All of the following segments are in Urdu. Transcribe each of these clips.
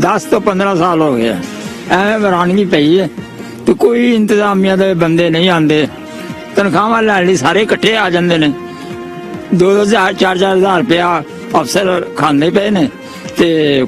10 ਤੋਂ 15 ਸਾਲ ਹੋ ਗਏ ਐਵੇਂ ਵਰਾਨਗੀ ਪਈ ਹੈ ਤੇ ਕੋਈ ਇੰਤਜ਼ਾਮੀਆ ਦੇ ਬੰਦੇ ਨਹੀਂ ਆਉਂਦੇ। ਤਨਖਾਹਾਂ ਲੈਣ ਲਈ ਸਾਰੇ ਇਕੱਠੇ ਆ ਜਾਂਦੇ ਨੇ, 2-2 4-4 ਰੁਪਇਆ ਅਫਸਰ ਖਾਂਦੇ ਪਏ ਨੇ ਤੇ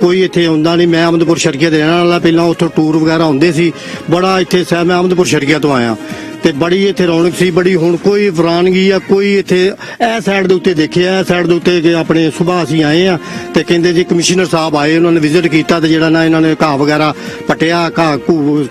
ਕੋਈ ਇੱਥੇ ਆਉਂਦਾ ਨਹੀਂ। ਮੈਂ ਅਹਿਮਦਪੁਰ ਸ਼ਰਕੀਆ ਦੇ ਰਹਿਣ ਵਾਲਾ, ਪਹਿਲਾਂ ਉੱਥੋਂ ਟੂਰ ਵਗੈਰਾ ਹੁੰਦੇ ਸੀ ਬੜਾ ਇੱਥੇ ਸਹਿ। ਮੈਂ ਅਹਿਮਦਪੁਰ ਸ਼ਰਕੀਆ ਤੋਂ ਆਇਆ ਤੇ ਬੜੀ ਇੱਥੇ ਰੌਣਕ ਸੀ ਬੜੀ। ਹੁਣ ਕੋਈ ਵਰਾਨਗੀ ਆ ਕੋਈ ਇੱਥੇ ਇਹ ਸਾਈਡ ਦੇ ਉੱਤੇ ਦੇਖਿਆ, ਇਹ ਸਾਈਡ ਦੇ ਉੱਤੇ ਕਿ ਆਪਣੇ ਸੁਬਾਹ ਅਸੀਂ ਆਏ ਆ ਤੇ ਕਹਿੰਦੇ ਜੀ ਕਮਿਸ਼ਨਰ ਸਾਹਿਬ ਆਏ, ਉਹਨਾਂ ਨੇ ਵਿਜ਼ਿਟ ਕੀਤਾ ਤੇ ਜਿਹੜਾ ਨਾ ਇਹਨਾਂ ਨੇ ਘਾਹ ਵਗੈਰਾ ਪਟਿਆ, ਘਾਹ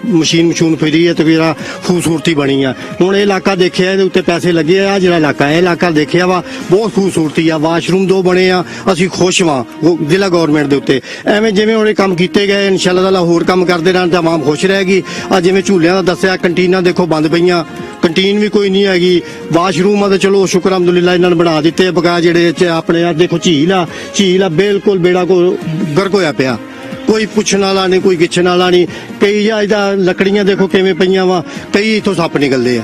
ਮਸ਼ੀਨ ਫਿਰੀ ਹੈ ਤੇ ਜਿਹੜਾ ਖੂਬਸੂਰਤੀ ਬਣੀ ਆ। ਹੁਣ ਇਹ ਇਲਾਕਾ ਦੇਖਿਆ, ਇਹਦੇ ਉੱਤੇ ਪੈਸੇ ਲੱਗੇ ਆ। ਜਿਹੜਾ ਇਲਾਕਾ ਇਹ ਇਲਾਕਾ ਦੇਖਿਆ ਵਾ ਬਹੁਤ ਖੂਬਸੂਰਤੀ ਆ, ਵਾਸ਼ਰੂਮ 2 ਬਣੇ ਆ, ਅਸੀਂ ਖੁਸ਼ ਵਾਂ ਜ਼ਿਲ੍ਹਾ ਗਵਰਨਮੈਂਟ ਦੇ ਉੱਤੇ। ਐਵੇਂ ਜਿਵੇਂ ਹੁਣ ਇਹ ਕੰਮ ਕੀਤੇ ਗਏ, ਇਨਸ਼ਾਅੱਲਾ ਤਾਲਾ ਹੋਰ ਕੰਮ ਕਰਦੇ ਰਹਿਣ ਤੇ ਆਵਾਮ ਖੁਸ਼ ਰਹੇਗੀ। ਆ ਜਿਵੇਂ ਝੂਲਿਆਂ ਦਾ ਦੱਸਿਆ, ਕੰਟੀਨਾਂ ਦੇਖੋ ਬੰਦ ਪਈਆਂ, ਕੰਟੀਨ ਵੀ ਕੋਈ ਨਹੀਂ ਹੈਗੀ। ਵਾਸ਼ਰੂਮ ਆ ਤਾਂ ਚਲੋ ਸ਼ੁਕਰ ਅਲਹਮਦੁਲਿਲਾ ਇਹਨਾਂ ਨੇ ਬਣਾ ਦਿੱਤੇ ਬਗਾ। ਜਿਹੜੇ ਆਪਣੇ ਆ ਦੇਖੋ ਝੀਲ ਆ ਬਿਲਕੁਲ ਬੇੜਾ ਕੋ ਗਰਕ ਹੋਇਆ ਪਿਆ, ਕੋਈ ਪੁੱਛਣ ਵਾਲਾ ਨਹੀਂ, ਕੋਈ ਗਿੱਛਣ ਵਾਲਾ ਨਹੀਂ। ਕਈ ਇਹਦਾ ਲੱਕੜੀਆਂ ਦੇਖੋ ਕਿਵੇਂ ਪਈਆਂ ਵਾ, ਕਈ ਇਥੋਂ ਸੱਪ ਨਿਕਲਦੇ ਆ।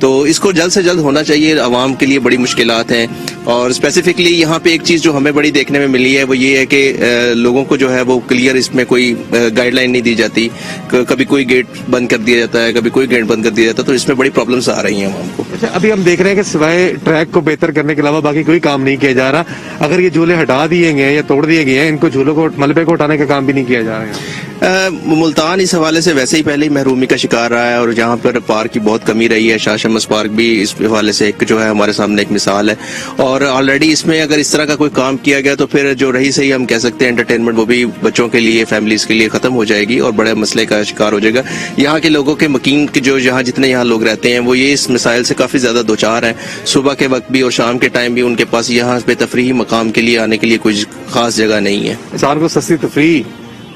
تو اس کو جلد سے جلد ہونا چاہیے. عوام کے لیے بڑی مشکلات ہیں, اور اسپیسیفکلی یہاں پہ ایک چیز جو ہمیں بڑی دیکھنے میں ملی ہے وہ یہ ہے کہ لوگوں کو جو ہے وہ کلیئر اس میں کوئی گائیڈ لائن نہیں دی جاتی. کبھی کوئی گیٹ بند کر دیا جاتا ہے, کبھی کوئی گیٹ بند کر دیا جاتا ہے, تو اس میں بڑی پرابلمس آ رہی ہیں عوام کو. اچھا, ابھی ہم دیکھ رہے ہیں کہ سوائے ٹریک کو بہتر کرنے کے علاوہ باقی کوئی کام نہیں کیا جا رہا. اگر یہ جھولے ہٹا دیے گئے ہیں یا توڑ دیے گئے ہیں, ان کو جھولوں کو ملبے کو ہٹانے کا کام بھی نہیں کیا جا رہا ہے. ملتان اس حوالے سے ویسے ہی پہلے ہی محرومی کا شکار رہا ہے, اور جہاں پر پارک کی بہت کمی رہی ہے. شاہ شمس پارک بھی اس حوالے سے ایک جو ہے ہمارے سامنے ایک مثال ہے, اور آلریڈی اس میں اگر اس طرح کا کوئی کام کیا گیا تو پھر جو رہی صحیح ہم کہہ سکتے ہیں انٹرٹینمنٹ, وہ بھی بچوں کے لیے, فیملیز کے لیے ختم ہو جائے گی اور بڑے مسئلے کا شکار ہو جائے گا. یہاں کے لوگوں کے مکین کے جو یہاں جتنے یہاں لوگ رہتے ہیں وہ یہ اس مسائل سے کافی زیادہ دوچار ہیں. صبح کے وقت بھی اور شام کے ٹائم بھی ان کے پاس یہاں پہ تفریحی مقام کے لیے آنے کے لیے کوئی خاص جگہ نہیں ہے. انسان کو سستی تفریح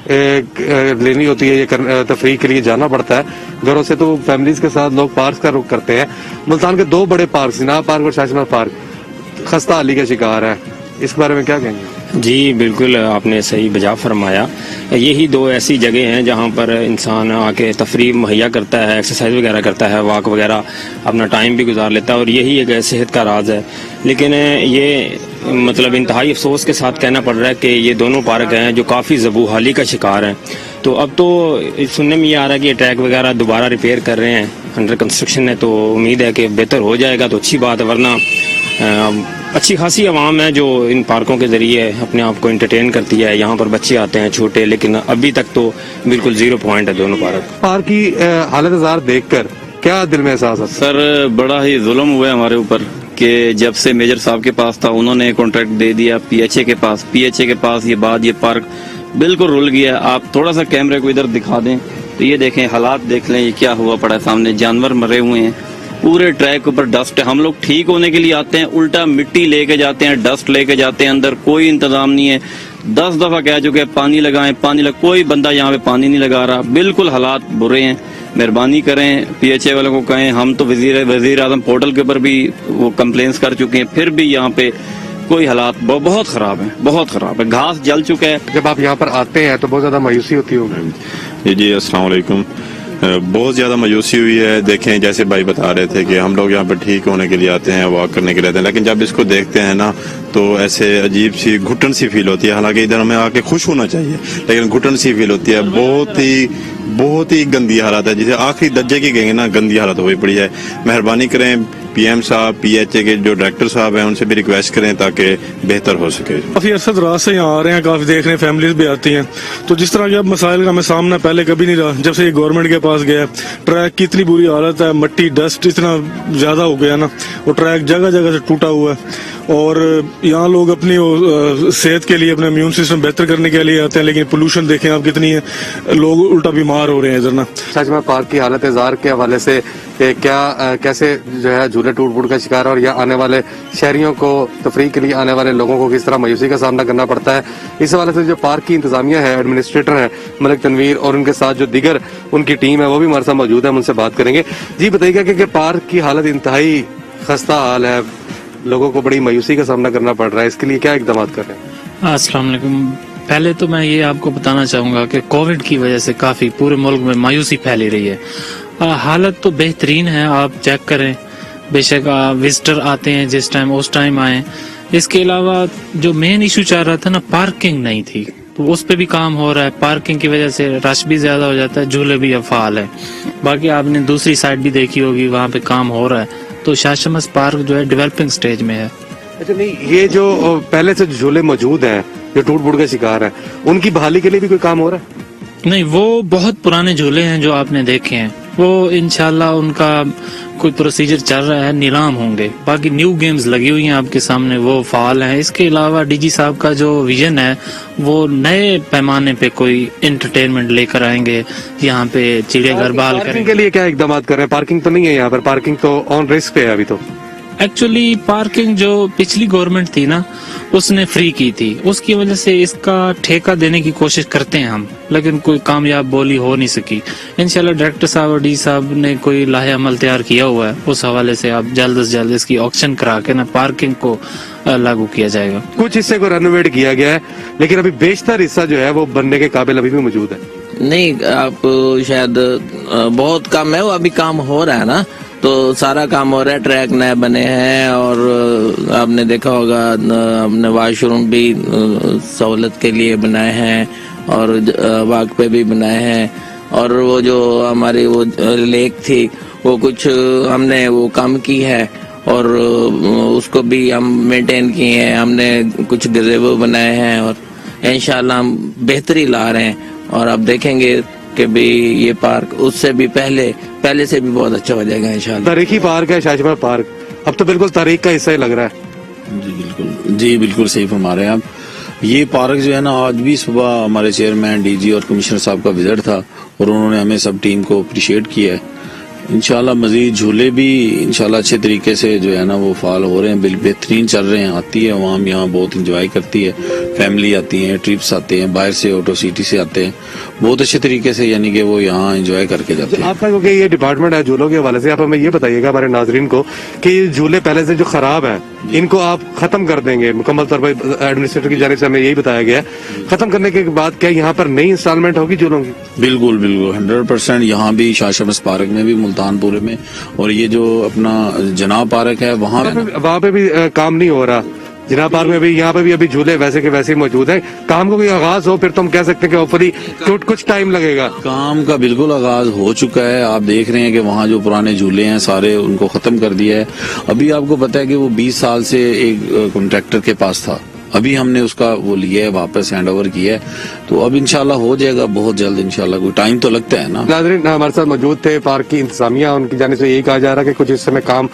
لینی ہوتی ہے, یہ تفریح کے لیے جانا پڑتا ہے گھروں سے, تو فیملیز کے ساتھ لوگ پارک کا رخ کرتے ہیں. ملتان کے 2 بڑے پارک, زیناب پارک اور شاہ شمس پارک, خستہ حالی کا شکار ہے. اس کے بارے میں کیا کہیں گے؟ جی بالکل, آپ نے صحیح بجا فرمایا. یہی 2 ایسی جگہ ہیں جہاں پر انسان آ کے تفریح مہیا کرتا ہے, ایکسرسائز وغیرہ کرتا ہے, واک وغیرہ, اپنا ٹائم بھی گزار لیتا ہے, اور یہی ایک صحت کا راز ہے. لیکن یہ مطلب انتہائی افسوس کے ساتھ کہنا پڑ رہا ہے کہ یہ دونوں پارک ہیں جو کافی زبوحالی کا شکار ہیں. تو اب تو سننے میں یہ آ رہا ہے کہ یہ ٹریک وغیرہ دوبارہ ریپیئر کر رہے ہیں, انڈر کنسٹرکشن ہے, تو امید ہے کہ بہتر ہو جائے گا تو اچھی بات ہے. ورنہ اچھی خاصی عوام ہے جو ان پارکوں کے ذریعے اپنے آپ کو انٹرٹین کرتی ہے. یہاں پر بچے آتے ہیں چھوٹے, لیکن ابھی تک تو بالکل 0 پوائنٹ ہے دونوں پارک. پارک کی حالت زار دیکھ کر کیا دل میں احساس ہے؟ سر بڑا ہی ظلم ہوا ہے ہمارے اوپر کہ جب سے میجر صاحب کے پاس تھا انہوں نے کانٹریکٹ دے دیا PHA کے پاس. PHA کے پاس یہ پارک بالکل رول گیا. آپ تھوڑا سا کیمرے کو ادھر دکھا دیں تو یہ دیکھیں, حالات دیکھ لیں, یہ کیا ہوا پڑا ہے سامنے. جانور مرے ہوئے ہیں, پورے ٹریک اوپر ڈسٹ ہے. ہم لوگ ٹھیک ہونے کے لیے آتے ہیں, الٹا مٹی لے کے جاتے ہیں, ڈسٹ لے کے جاتے ہیں اندر. کوئی انتظام نہیں ہے. 10 دفعہ کہہ چکے پانی لگائیں, کوئی بندہ یہاں پہ پانی نہیں لگا رہا. بالکل حالات برے ہیں. مہربانی کریں PHA والوں کو کہیں, ہم تو وزیر اعظم پورٹل کے اوپر بھی وہ کمپلینس کر چکے ہیں, پھر بھی یہاں پہ کوئی حالات بہت خراب ہیں, بہت خراب ہے. گھاس جل چکا ہے. جب آپ یہاں پر آتے ہیں تو بہت زیادہ مایوسی ہوتی ہوگی. جی السلام علیکم. بہت زیادہ مایوسی ہوئی ہے. دیکھیں جیسے بھائی بتا رہے تھے کہ ہم لوگ یہاں پر ٹھیک ہونے کے لیے آتے ہیں, واک کرنے کے لیے آتے ہیں, لیکن جب اس کو دیکھتے ہیں نا تو ایسے عجیب سی گھٹن سی فیل ہوتی ہے. حالانکہ ادھر ہمیں آ کے خوش ہونا چاہیے, لیکن گھٹن سی فیل ہوتی ہے. بہت ہی گندی حالت ہے, جسے آخری درجے کی کہیں گے نا, گندی حالت ہوئی پڑی ہے. مہربانی کریں PM صاحب, PHA کے جو ڈائریکٹر صاحب ہیں ان سے بھی ریکویسٹ کریں تاکہ بہتر ہو سکے. کافی عرصہ رات سے یہاں آ رہے ہیں, کافی دیکھ رہے ہیں, فیملیز بھی آتی ہیں. تو جس طرح کے مسائل کا ہمیں سامنا پہلے کبھی نہیں رہا جب سے یہ گورنمنٹ کے پاس گیا. ٹریک کی اتنی بری حالت ہے, مٹی ڈسٹ اتنا زیادہ ہو گیا نا, وہ ٹریک جگہ جگہ سے ٹوٹا ہوا ہے. اور یہاں لوگ اپنی صحت کے لیے, اپنا امیون سسٹم بہتر کرنے کے لیے آتے ہیں, لیکن پولوشن دیکھیں آپ کتنی ہے, لوگ الٹا بیمار ہو رہے ہیں ادھر نا. شاہ شمس پارک کی حالت زار کے حوالے سے کیسے جو ہے جھولے ٹوٹ پھوٹ کا شکار ہے, اور یا آنے والے شہریوں کو تفریح کے لیے آنے والے لوگوں کو کس طرح مایوسی کا سامنا کرنا پڑتا ہے, اس حوالے سے جو پارک کی انتظامیہ ہے, ایڈمنسٹریٹر ہے ملک تنویر, اور ان کے ساتھ جو دیگر ان کی ٹیم ہے وہ بھی ہمارے ساتھ موجود ہے, ہم ان سے بات کریں گے. جی بتائیے گا کہ پارک کی حالت انتہائی خستہ حال ہے, لوگوں کو بڑی مایوسی کا سامنا کرنا پڑ رہا ہے, اس کے لیے کیا اقدامات کر رہے ہیں؟ السلام علیکم. پہلے تو میں یہ آپ کو بتانا چاہوں گا کہ کووڈ کی وجہ سے کافی پورے ملک میں مایوسی پھیلی رہی ہے. حالت تو بہترین ہے, آپ چیک کریں, بے شک وزٹر آتے ہیں جس ٹائم اس ٹائم آئیں. اس کے علاوہ جو مین ایشو چل رہا تھا نا, پارکنگ نہیں تھی, تو اس پہ بھی کام ہو رہا ہے. پارکنگ کی وجہ سے رش بھی زیادہ ہو جاتا ہے, جھولے بھی اب فعال ہے. باقی آپ نے دوسری سائڈ بھی دیکھی ہوگی, وہاں پہ کام ہو رہا ہے. تو شاہ شمس پارک جو ہے ڈیولپنگ سٹیج میں ہے. اچھا نہیں, یہ جو پہلے سے جھولے موجود ہیں جو ٹوٹ پھوٹ کا شکار ہیں, ان کی بحالی کے لیے بھی کوئی کام ہو رہا ہے؟ نہیں, وہ بہت پرانے جھولے ہیں جو آپ نے دیکھے ہیں, وہ انشاءاللہ ان کا کوئی پروسیجر چل رہا ہے, نیلام ہوں گے. باقی نیو گیمز لگی ہوئی ہیں آپ کے سامنے, وہ فعال ہیں. اس کے علاوہ DG صاحب کا جو ویژن ہے وہ نئے پیمانے پہ کوئی انٹرٹینمنٹ لے کر آئیں گے, یہاں پہ چڑیا گھر بحال کریں. پارکنگ کے لیے کیا اقدامات کر رہے ہیں؟ پارکنگ تو نہیں ہے یہاں پر, پارکنگ تو آن رسک پہ ہے ابھی. تو ایکچولی پارکنگ جو پچھلی گورنمنٹ تھی نا, اس نے فری کی تھی, اس کی وجہ سے اس کا ٹھیکہ دینے کی کوشش کرتے ہیں ہم, لیکن کوئی کامیاب بولی ہو نہیں سکی. انشاءاللہ ڈائریکٹر صاحب اور DG صاحب نے کوئی لاہے عمل تیار کیا ہوا ہے, اس حوالے سے آپ جلد سے جلد اس کی آکشن کرا کے نا پارکنگ کو لاگو کیا جائے گا. کچھ حصے کو رینوویٹ کیا گیا ہے, لیکن ابھی بیشتر حصہ جو ہے وہ بننے کے قابل ابھی بھی موجود ہے. نہیں, آپ شاید بہت کم ہے, وہ ابھی کام ہو رہا ہے نا, تو سارا کام ہو رہا ہے, ٹریک نئے بنے ہیں, اور آپ نے دیکھا ہوگا ہم نے واش روم بھی سہولت کے لیے بنائے ہیں, اور واک پہ بھی بنائے ہیں, اور وہ جو ہماری وہ لیک تھی وہ کچھ ہم نے وہ کام کی ہے, اور اس کو بھی ہم مینٹین کیے ہیں, ہم نے کچھ گزیبو بنائے ہیں, اور انشاءاللہ ہم بہتری لا رہے ہیں, اور آپ دیکھیں گے کہ بھی یہ پارک اس سے بھی پہلے سے بھی بہت اچھا ہو جائے گا انشاءاللہ. تاریخی پارک ہے شاہ پارک, اب تو بالکل تاریخ کا حصہ ہی لگ رہا ہے. جی بالکل صحیح فرما رہے ہیں آپ. یہ پارک جو ہے نا, آج بھی صبح ہمارے چیئرمین ڈی جی اور کمشنر صاحب کا وزٹ تھا, اور انہوں نے ہمیں سب ٹیم کو اپریشیٹ کیا ہے. انشاءاللہ مزید جھولے بھی انشاءاللہ اچھے طریقے سے جو ہے نا وہ فعال ہو رہے ہیں, بہترین چل رہے ہیں. آتی ہے عوام یہاں بہت انجوائے کرتی ہے, فیملی آتی ہیں, ٹرپس آتے ہیں, باہر سے آٹو سٹی سے آتے ہیں, بہت اچھے طریقے سے یعنی کہ وہ یہاں انجوائے کر کے جاتے ہیں. آپ کا کیونکہ یہ ڈپارٹمنٹ ہے جھولوں کے حوالے سے, آپ ہمیں یہ بتائیے گا ہمارے ناظرین کو کہ یہ جھولے پہلے سے جو خراب ہیں ان کو آپ ختم کر دیں گے مکمل طور پر, ایڈمنسٹریٹر کی جانب سے ہمیں یہی بتایا گیا ہے. ختم کرنے کے بعد کیا یہاں پر نئی انسٹالمنٹ ہوگی جھولوں کی؟ بالکل 100%. یہاں بھی شاہ شمس پارک میں بھی, ملتان پورے میں, اور یہ جو اپنا جناب پارک ہے وہاں پہ بھی کام نہیں ہو رہا. جناب پارک میں بھی, یہاں پہ بھی ابھی جھولے ویسے کے ویسے ہی موجود ہیں. کام کو کوئی آغاز ہو پھر تو ہم کہہ سکتے ہیں کہ ہوپفلی کچھ ٹائم لگے گا. کام کا بالکل آغاز ہو چکا ہے. آپ دیکھ رہے ہیں کہ وہاں جو پرانے جھولے ہیں سارے ان کو ختم کر دیا ہے. ابھی آپ کو پتا ہے کہ وہ 20 سال سے ایک کانٹریکٹر کے پاس تھا, ابھی ہم نے اس کا وہ لیا ہے, واپس ہینڈ اوور کیا ہے, تو اب انشاءاللہ ہو جائے گا بہت جلد انشاءاللہ. کوئی ٹائم تو لگتا ہے نا. ناظرین ہمارے ساتھ موجود تھے پارک کی انتظامیہ, ان کی جانب سے یہی کہا جا رہا ہے کہ کچھ حصے میں کام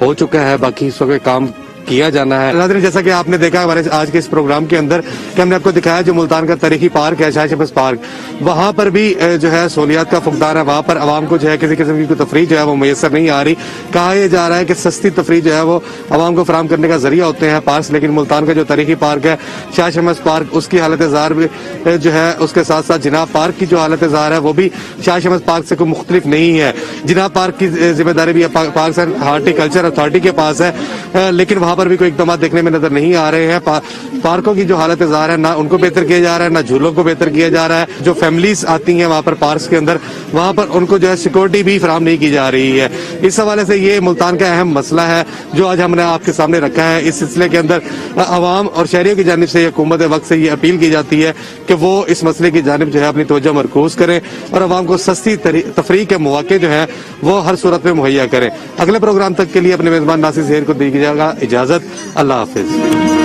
ہو چکا ہے, باقی حصوں میں کام کیا جانا ہے. ناظرین جیسا کہ آپ نے دیکھا ہمارے آج کے اس پروگرام کے اندر کہ ہم نے آپ کو دکھایا جو ملتان کا تاریخی پارک ہے شاہ شمس پارک, وہاں پر بھی جو ہے سہولیات کا فقدان ہے. وہاں پر عوام کو جو ہے کسی قسم کی کوئی تفریح جو ہے وہ میسر نہیں آ رہی. کہا یہ جا رہا ہے کہ سستی تفریح جو ہے وہ عوام کو فراہم کرنے کا ذریعہ ہوتے ہیں پارکس, لیکن ملتان کا جو تاریخی پارک ہے شاہ شمس پارک, اس کی حالت زار بھی جو ہے, اس کے ساتھ ساتھ جناب پارک کی جو حالت زار ہے وہ بھی شاہ شمس پارک سے کوئی مختلف نہیں ہے. جناب پارک کی ذمہ داری بھی پاکستان ہارٹیکلچر اتھارٹی کے پاس ہے, لیکن وہاں پر بھی کوئی اقدامات دیکھنے میں نظر نہیں آ رہے ہیں. پارکوں کی جو حالت زار ہے, نہ ان کو بہتر کیا جا رہا ہے, نہ جھولوں کو بہتر کیا جا رہا ہے. جو فیملیز آتی ہیں وہاں پر پارکس کے اندر, وہاں پر ان کو جو ہے سیکورٹی بھی فراہم نہیں کی جا رہی ہے. اس حوالے سے یہ ملتان کا اہم مسئلہ ہے جو آج ہم نے آپ کے سامنے رکھا ہے. اس سلسلے کے اندر عوام اور شہریوں کی جانب سے حکومت وقت سے یہ اپیل کی جاتی ہے کہ وہ اس مسئلے کی جانب جو ہے اپنی توجہ مرکوز کریں اور عوام کو سستی تفریح کے مواقع جو ہے وہ ہر صورت میں مہیا کریں. اگلے پروگرام تک کے لیے اپنے میزبان ناصر زہیر کو دیجیے گا اجازت. اللہ حافظ.